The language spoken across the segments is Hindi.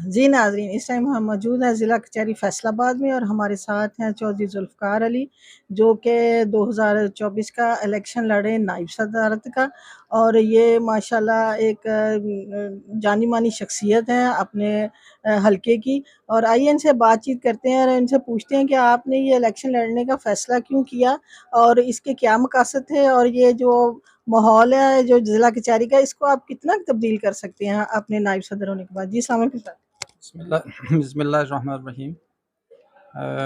जी नाज़रीन, इस टाइम हम मौजूद हैं ज़िला कचहरी फैसलाबाद में और हमारे साथ हैं चौधरी ज़ुल्फ़िकार अली, जो कि 2024 का इलेक्शन लड़े नायब सदारत का। और ये माशाल्लाह एक जानी-मानी शख्सियत हैं अपने हलके की। और आइए इनसे बातचीत करते हैं और इनसे पूछते हैं कि आपने ये इलेक्शन लड़ने का फ़ैसला क्यों किया और इसके क्या मकासद थे, और ये जो माहौल है जो ज़िला कचहरी का, इसको आप कितना तब्दील कर सकते हैं अपने नायब सदर होने के बाद? जी, अस्सलाम वालेकुम सर। बिस्मिल्लाहिर्रहमानिर्रहीम।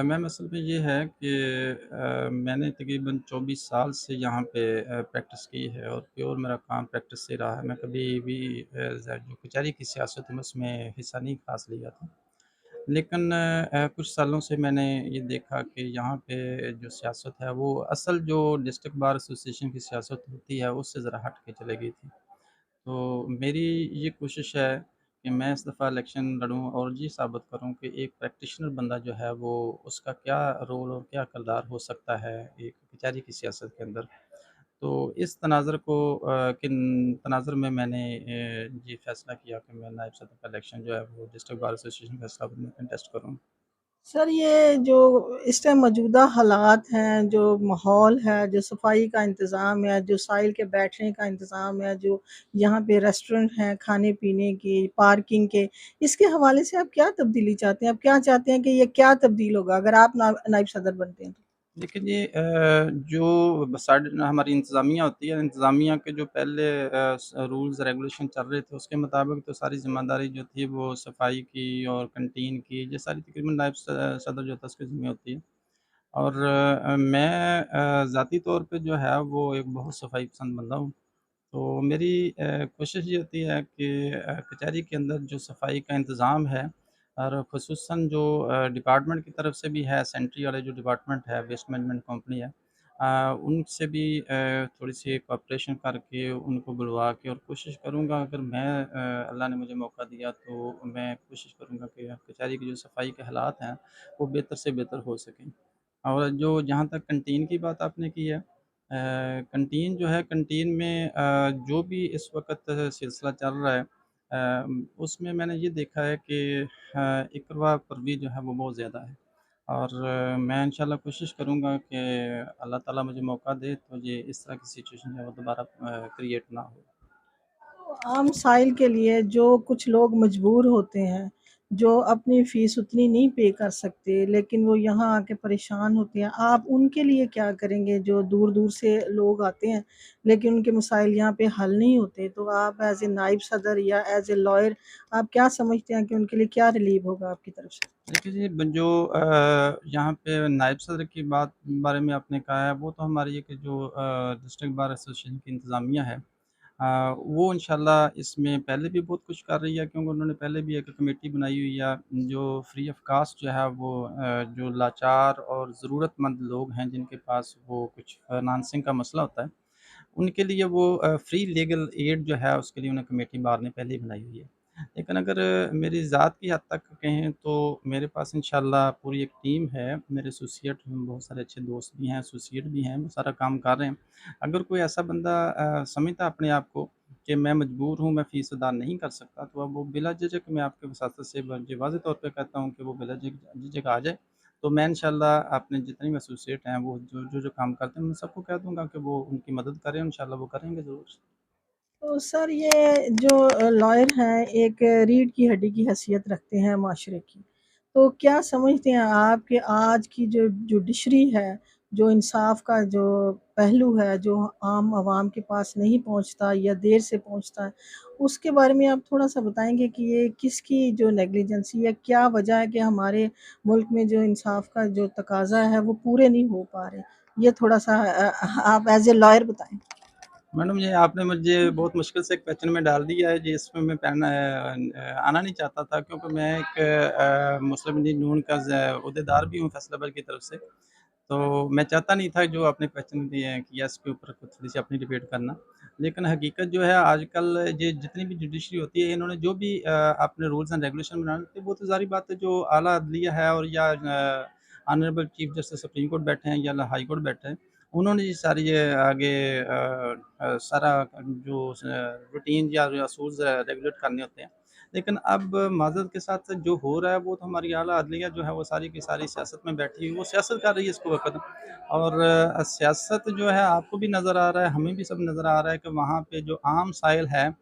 मैम असल में ये है कि मैंने तकरीबन 24 साल से यहाँ पे प्रैक्टिस की है और प्योर मेरा काम प्रैक्टिस से रहा है। मैं कभी भी जो कचहरी की सियासत है मैं उसमें हिस्सा नहीं ख़ास लिया था। लेकिन कुछ सालों से मैंने ये देखा कि यहाँ पे जो सियासत है वो असल जो डिस्ट्रिक्ट बार एसोसिएशन की सियासत होती है उससे ज़रा हट के चली गई थी। तो मेरी ये कोशिश है कि मैं इस दफ़ा इलेक्शन लड़ूँ और ये साबित करूँ कि एक प्रैक्टिशनर बंदा जो है वो उसका क्या रोल और क्या किरदार हो सकता है एक कचहरी की सियासत के अंदर। तो इस तनाज़ुर को किन तनाज़ुर में मैंने ये फ़ैसला किया कि मैं नायब सदर का इलेक्शन जो है वो डिस्ट्रिक्ट बार एसोसिएशन फैसलाबाद में कंटेस्ट करूँ। सर, ये जो इस टाइम मौजूदा हालात हैं, जो माहौल है, जो सफाई का इंतज़ाम है, जो साइल के बैठने का इंतज़ाम है, जो यहाँ पे रेस्टोरेंट हैं खाने-पीने की, पार्किंग के, इसके हवाले से आप क्या तब्दीली चाहते हैं? आप क्या चाहते हैं कि ये क्या तब्दील होगा अगर आप नायब सदर बनते हैं तो? लेकिन ये जो साइड हमारी इंतज़ामिया होती है, इंतज़ामिया के जो पहले रूल्स रेगुलेशन चल रहे थे, उसके मुताबिक तो सारी ज़िम्मेदारी जो थी वो सफाई की और कैंटीन की, ये सारी तकरीबन नायब सदर जो था उसकी ज़िम्मे होती है। और मैं ज़ाती तौर पे जो है वो एक बहुत सफाई पसंद बंदा हूँ। तो मेरी कोशिश ये होती है कि कचहरी के अंदर जो सफाई का इंतज़ाम है और ख़ुसूसन जो डिपार्टमेंट की तरफ से भी है, सेंट्री वाले जो डिपार्टमेंट है, वेस्ट मैनेजमेंट कंपनी है, उनसे भी थोड़ी-सी कोऑपरेशन करके उनको बुलवा के और कोशिश करूँगा अगर मैं अल्लाह ने मुझे मौका दिया तो मैं कोशिश करूँगा कि कचहरी की जो सफाई के हालात हैं, वो बेहतर से बेहतर हो सकें। और जो जहाँ तक कैंटीन की बात आपने की है, कैंटीन जो है कैंटीन में जो भी इस वक़्त सिलसिला चल रहा है उसमें मैंने ये देखा है कि इकरवा परवी जो है वो बहुत ज़्यादा है। और मैं इंशाल्लाह कोशिश करूँगा कि अल्लाह ताला मुझे मौका दे तो ये इस तरह की सिचुएशन जो है वो दोबारा क्रिएट ना हो। आम साइल के लिए जो कुछ लोग मजबूर होते हैं, जो अपनी फ़ीस उतनी नहीं पे कर सकते, लेकिन वो यहाँ आके परेशान होते हैं, आप उनके लिए क्या करेंगे? जो दूर-दूर से लोग आते हैं, लेकिन उनके मसाइल यहाँ पे हल नहीं होते, तो आप एज़ ए नायब सदर या एज़ ए लॉयर आप क्या समझते हैं कि उनके लिए क्या रिलीफ़ होगा आपकी तरफ से? देखिए जी, जो यहाँ पे नायब सदर की बारे में आपने कहा है, वो तो हमारी एक जो डिस्ट्रिक्ट बार एसोसिएशन की इंतज़ामिया है, वो इंशाल्लाह इसमें पहले भी बहुत कुछ कर रही है क्योंकि उन्होंने पहले भी एक कमेटी बनाई हुई है, जो फ्री ऑफ कॉस्ट जो है वो जो लाचार और ज़रूरतमंद लोग हैं जिनके पास वो कुछ फाइनेंसिंग का मसला होता है, उनके लिए वो फ्री लीगल एड जो है उसके लिए उन्हें कमेटी बार ने पहले ही बनाई हुई है। लेकिन अगर मेरी ज़ात की हद तक कहें तो मेरे पास इंशाल्लाह पूरी एक टीम है, मेरे एसोसिएट बहुत सारे अच्छे दोस्त भी हैं, एसोसिएट भी हैं, वो सारा काम कर रहे हैं। अगर कोई ऐसा बंदा समझता है अपने आप को कि मैं मजबूर हूँ, मैं फ़ीस अदा नहीं कर सकता, तो अब वो बिला झिझक मैं आपके वसातत से वाज़ेह तौर पे कहता हूँ कि वो बिला झिझक आ जाए। तो मैं इंशाल्लाह अपने जितने भी एसोसिएट हैं, वो जो काम करते हैं, मैं सबको कह दूँगा कि वो उनकी मदद करें, इंशाल्लाह वो करेंगे ज़रूर। तो सर, ये जो लॉयर हैं एक रीढ़ की हड्डी की हैसियत रखते हैं माशरे की। तो क्या समझते हैं आप कि आज की जो जुडिशरी है, जो इंसाफ़ का जो पहलू है, जो आम आवाम के पास नहीं पहुँचता या देर से पहुँचता है, उसके बारे में आप थोड़ा-सा बताएँगे कि ये किसकी जो नेग्लिजेंसी है, क्या वजह है कि हमारे मुल्क में जो इंसाफ़ का जो तकाज़ा है, वो पूरे नहीं हो पा रहे? ये थोड़ा-सा आप एज़ ए लॉयर बताएँ। मैडम, ये आपने मुझे बहुत मुश्किल से एक क्वेश्चन में डाल दिया है जिसमें मैं आना नहीं चाहता था क्योंकि मैं एक मुस्लिम लीग नून का अहदेदार भी हूँ फैसलाबाद की तरफ से। तो मैं चाहता नहीं था जो आपने क्वेश्चन दिए हैं कि या इसके ऊपर कुछ थोड़ी-सी अपनी डिबेट करना। लेकिन हकीकत जो है आजकल ये जितनी भी जुडिशरी होती है इन्होंने जो भी अपने रूल्स एंड रेगुलेशन बनाए होते हैं वो तो ज़ाहिर बात है जो आला अदलिया है और या honourable chief justice supreme court बैठे हैं या हाई कोर्ट बैठे हैं, उन्होंने ये सारी ये आगे सारा जो रूटीन या असूल्स रेगुलेट करने होते हैं। लेकिन अब माज़रत के साथ जो हो रहा है वो तो हमारी आला अदलिया जो है वो सारी की सारी सियासत में बैठी हुई, वो सियासत कर रही है इसको वक़्त। और सियासत जो है आपको भी नज़र आ रहा है, हमें भी सब नज़र आ रहा है कि वहाँ पे जो आम साइल है,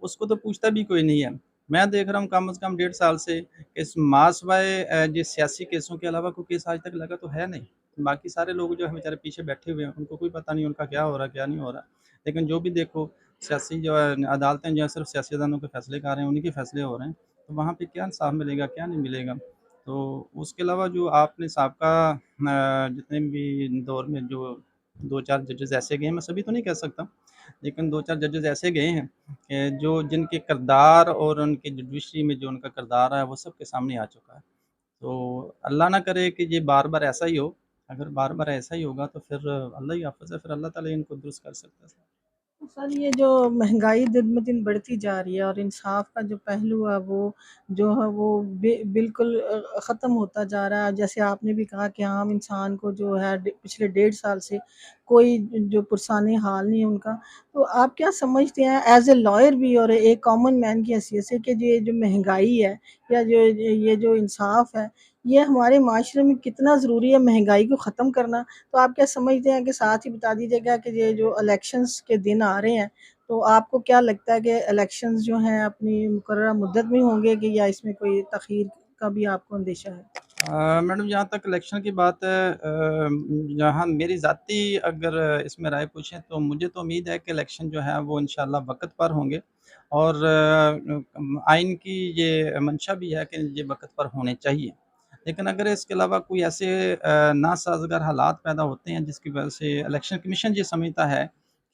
उसको तो पूछता भी कोई नहीं है। मैं देख रहा हूँ कम से कम डेढ़ साल से इस मासवाए ये सियासी केसों के अलावा कोई केस आज तक लगा तो है नहीं। बाकी सारे लोग जो है बेचारे पीछे बैठे हुए हैं, उनको कोई पता नहीं उनका क्या हो रहा है, क्या नहीं हो रहा। लेकिन जो भी देखो सियासी जो है अदालतें जो है सिर्फ़ सियासतदानों के फ़ैसले कर रहे हैं, उन्हीं के फ़ैसले हो रहे हैं। तो वहाँ पे क्या इंसाफ़ मिलेगा, क्या नहीं मिलेगा? तो उसके अलावा जो आपने साबका जितने भी दौर में जो 2-4 जजेस ऐसे गए हैं, मैं सभी तो नहीं कह सकता, लेकिन 2-4 जजेस ऐसे गए हैं कि जो जिनके किरदार और उनकी जुडिशरी में जो उनका किरदार है, वो सबके सामने आ चुका है। तो अल्लाह ना करे कि ये बार-बार ऐसा ही हो, अगर बार-बार ऐसा ही होगा तो फिर अल्लाह ही हाफ़िज़ है, फिर अल्लाह ताला ही इनको दुरुस्त कर सकता है। सर ये जो महंगाई दिन-ब-दिन बढ़ती जा रही है और इंसाफ का जो पहलू है वो जो है वो बिल्कुल ख़त्म होता जा रहा है। जैसे आपने भी कहा कि आम इंसान को जो है पिछले डेढ़ साल से कोई जो पुरसाने हाल नहीं है उनका। तो आप क्या समझते हैं एज़ ए लॉयर भी और एक कॉमन मैन की हैसियत से कि ये जो महंगाई है या जो ये जो इंसाफ है, ये हमारे माशरे में कितना ज़रूरी है महंगाई को ख़त्म करना? तो आप क्या समझते हैं कि साथ ही बता दीजिएगा कि ये जो इलेक्शंस के दिन आ रहे हैं, तो आपको क्या लगता है कि इलेक्शंस जो हैं अपनी मुकर्ररा मुद्दत में होंगे कि या इसमें कोई तख़ीर का भी आपको अंदेशा है? मैडम जहाँ तक इलेक्शन की बात है जहाँ मेरी ज़ाती अगर इसमें राय पूछें तो मुझे तो उम्मीद है कि इलेक्शन जो है वो इंशाल्लाह वक़्त पर होंगे और आइन की ये मंशा भी है कि ये वक़्त पर होने चाहिए। लेकिन अगर इसके अलावा कोई ऐसे नासाज़गार हालात पैदा होते हैं जिसकी वजह से इलेक्शन कमीशन ये समझता है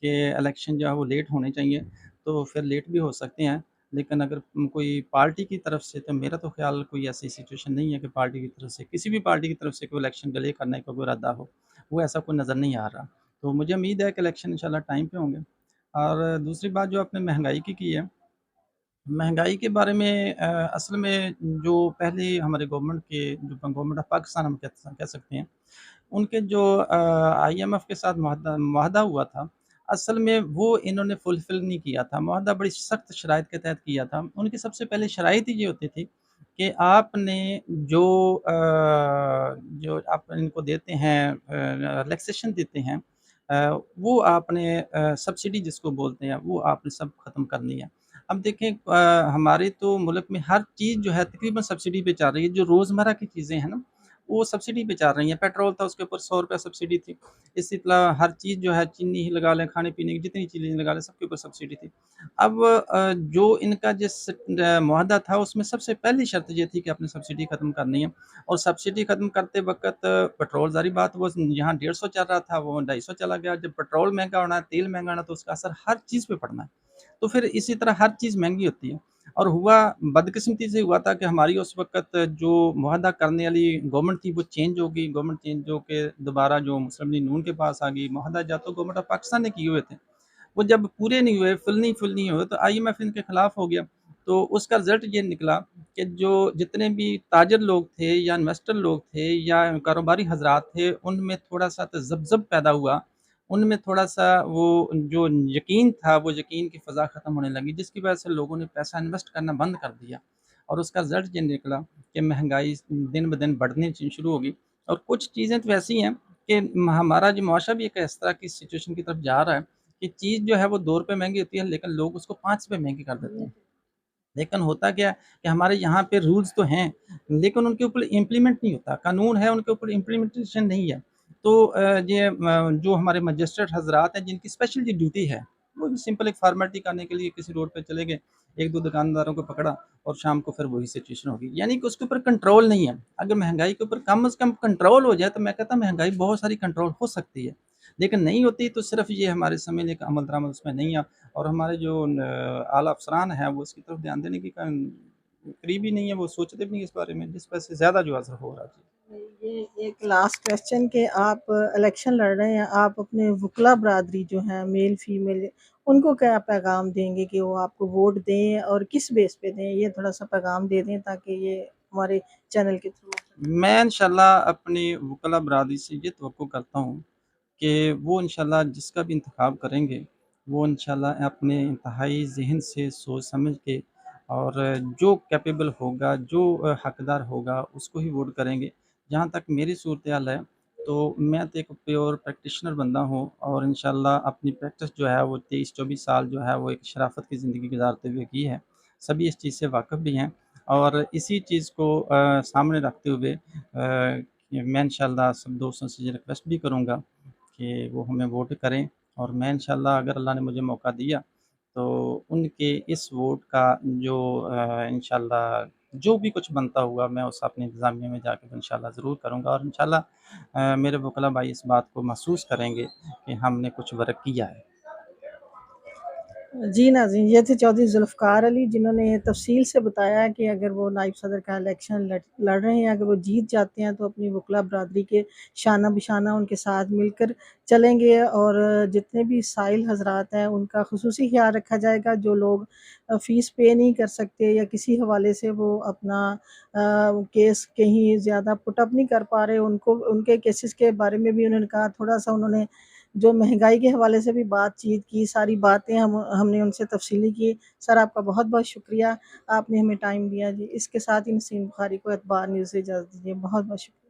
कि इलेक्शन जो है वो लेट होने चाहिए, तो फिर लेट भी हो सकते हैं। लेकिन अगर कोई पार्टी की तरफ से तो मेरा तो ख़्याल कोई ऐसी सिचुएशन नहीं है कि पार्टी की तरफ से किसी भी पार्टी की तरफ से कोई इलेक्शन डिले करने का कोई इरादा हो। वो ऐसा कोई नज़र नहीं आ रहा। तो मुझे उम्मीद है कि इलेक्शन इंशाल्लाह टाइम पे होंगे। और दूसरी बात जो आपने महँगाई की है, महँगाई के बारे में असल में जो पहले हमारे गवर्नमेंट के जो गवर्नमेंट ऑफ पाकिस्तान हम कह सकते हैं, उनके जो आईएमएफ के साथ मुआहदा हुआ था, असल में वो इन्होंने फुलफ़िल नहीं किया था। मुआहदा बड़ी सख्त शराइत के तहत किया था। उनकी सबसे पहले शराइत ही ये होती थी कि आपने जो जो आप इनको देते हैं रिलैक्सेशन देते हैं वो आपने सब्सिडी जिसको बोलते हैं, वो आपने सब ख़त्म करनी है। अब देखें हमारे तो मुल्क में हर चीज़ जो है तकरीबन सब्सिडी पे चल रही है, जो रोज़मर्रा की चीज़ें हैं ना, वो सब्सिडी पे चल रही हैं। पेट्रोल था उसके ऊपर ₹100 सब्सिडी थी। इसी तरह हर चीज़ जो है चीनी ही लगा लें, खाने-पीने की जितनी चीज़ें लगा लें सबके ऊपर सब्सिडी थी। अब जो इनका जिस मुआहदा था उसमें सबसे पहली शर्त ये थी कि आपने सब्सिडी ख़त्म करनी है और सब्सिडी ख़त्म करते वक़्त पेट्रोल ज़ाहिर बात वो यहाँ 150 चल रहा था, वो 250 चला गया। जब पेट्रोल महँगा होना है, तेल महँगा होना है तो उसका असर हर चीज़ पे पड़ना है। तो फिर इसी तरह हर चीज़ महँगी होती है और हुआ बदकिस्मती से हुआ था कि हमारी उस वक़्त जो मुआहदा करने वाली गवर्नमेंट थी वो चेंज हो गई। गवर्नमेंट चेंज होके दोबारा जो मुस्लिम लीग नून के पास आ गई। मुआहदा या तो गवर्नमेंट ऑफ पाकिस्तान ने किए हुए थे। वो जब पूरे नहीं हुए, फुल नहीं हुए तो आईएमएफ इनके खिलाफ हो गया। तो उसका रिज़ल्ट ये निकला कि जो जितने भी ताजिर लोग थे या इन्वेस्टर लोग थे या कारोबारी हज़रात थे, उनमें थोड़ा-सा तज़ब्ज़ुब पैदा हुआ। उनमें थोड़ा-सा वो जो यकीन था, वो यकीन की फ़ज़ा ख़त्म होने लगी, जिसकी वजह से लोगों ने पैसा इन्वेस्ट करना बंद कर दिया और उसका रिज़ल्ट ये निकला कि महँगाई दिन-ब-दिन बढ़नी शुरू हो गई और कुछ चीज़ें तो ऐसी हैं कि हमारा जो मुआशरा भी एक इस तरह की सिचुएशन की तरफ जा रहा है कि चीज़ जो है वो ₹2 महँगी होती है, लेकिन लोग उसको ₹5 महँगी कर देते हैं। लेकिन होता क्या है कि हमारे यहाँ पे रूल्स तो हैं, लेकिन उनके ऊपर इम्प्लीमेंट नहीं होता। कानून है, उनके ऊपर इम्प्लीमेंटेशन नहीं है। तो जो हमारे मजिस्ट्रेट हज़रात हैं, जिनकी स्पेशल ये ड्यूटी है, वो सिंपल एक फ़ॉर्मेलिटी करने के लिए किसी रोड पे चले गए, 1-2 दुकानदारों को पकड़ा और शाम को फिर वही सिचुएशन हो गई। यानी कि उसके ऊपर कंट्रोल नहीं है। अगर महँगाई के ऊपर कम से कम कंट्रोल हो जाए, तो मैं कहता हूँ महँगाई बहुत सारी कंट्रोल हो सकती है। लेकिन नहीं होती तो सिर्फ़ ये हमारे समझने का अमल-दरामद उसमें नहीं है और हमारे जो आला अफ़सरान हैं, वो इसकी तरफ ध्यान देने की करीब ही नहीं है, वो सोचते भी नहीं इस बारे में, जिस वजह से ज़्यादा जो असर हो रहा है। जी। ये एक लास्ट क्वेश्चन कि आप इलेक्शन लड़ रहे हैं, आप अपने वुकला बरादरी जो हैं मेल फीमेल उनको क्या पैगाम देंगे कि वो आपको वोट दें और किस बेस पे दें? ये थोड़ा-सा पैगाम दे दें ताकि ये हमारे चैनल के थ्रू मैं इंशाल्लाह अपनी वुकला बरादरी से ये तवक्कुह करता हूँ कि वो इंशाल्लाह जिसका भी इंतखाब करेंगे, वो इंशाल्लाह अपने इंतहाई ज़हन से सोच समझ के और जो कैपेबल होगा, जो हकदार होगा उसको ही वोट करेंगे। जहाँ तक मेरी सूरत-ए-हाल है, तो मैं तो एक प्योर प्रैक्टिशनर बंदा हूँ और इंशाअल्लाह अपनी प्रैक्टिस जो है वो 23-24 साल जो है वो एक शराफ़त की ज़िंदगी गुज़ारते हुए की है। सभी इस चीज़ से वाक़िफ़ भी हैं और इसी चीज़ को सामने रखते हुए मैं इंशाअल्लाह सब दोस्तों से ये रिक्वेस्ट भी करूँगा कि वो हमें वोट करें और मैं इंशाअल्लाह अगर अल्लाह ने मुझे मौका दिया, तो उनके इस वोट का जो इंशाअल्लाह जो भी कुछ बनता हुआ मैं उस अपनी इंतज़ामिया में जाके इंशाअल्लाह ज़रूर करूँगा और इंशाअल्लाह मेरे वकला भाई इस बात को महसूस करेंगे कि हमने कुछ वर्क किया है। जी नाज़रीन, ये थे चौधरी ज़ुल्फ़िकार अली जिन्होंने तफ़सील से बताया कि अगर वो नायब सदर का इलेक्शन लड़ रहे हैं, अगर वो जीत जाते हैं तो अपनी वकला बरादरी के शाना-बशाना उनके साथ मिलकर चलेंगे और जितने भी साइल हज़रात हैं उनका ख़ुसूसी ख़्याल रखा जाएगा। जो लोग फ़ीस पे नहीं कर सकते या किसी हवाले से वो अपना केस कहीं ज़्यादा पुट अप नहीं कर पा रहे, उनको उनके केसेस के बारे में भी उन्होंने कहा। थोड़ा-सा उन्होंने जो महँगाई के हवाले से भी बातचीत की, सारी बातें हमने उनसे तफ़सीली की। सर आपका बहुत-बहुत शुक्रिया, आपने हमें टाइम दिया जी। इसके साथ ही नसीम बुखारी को अखबार न्यूज़ से इजाज़त दीजिए। बहुत-बहुत शुक्रिया।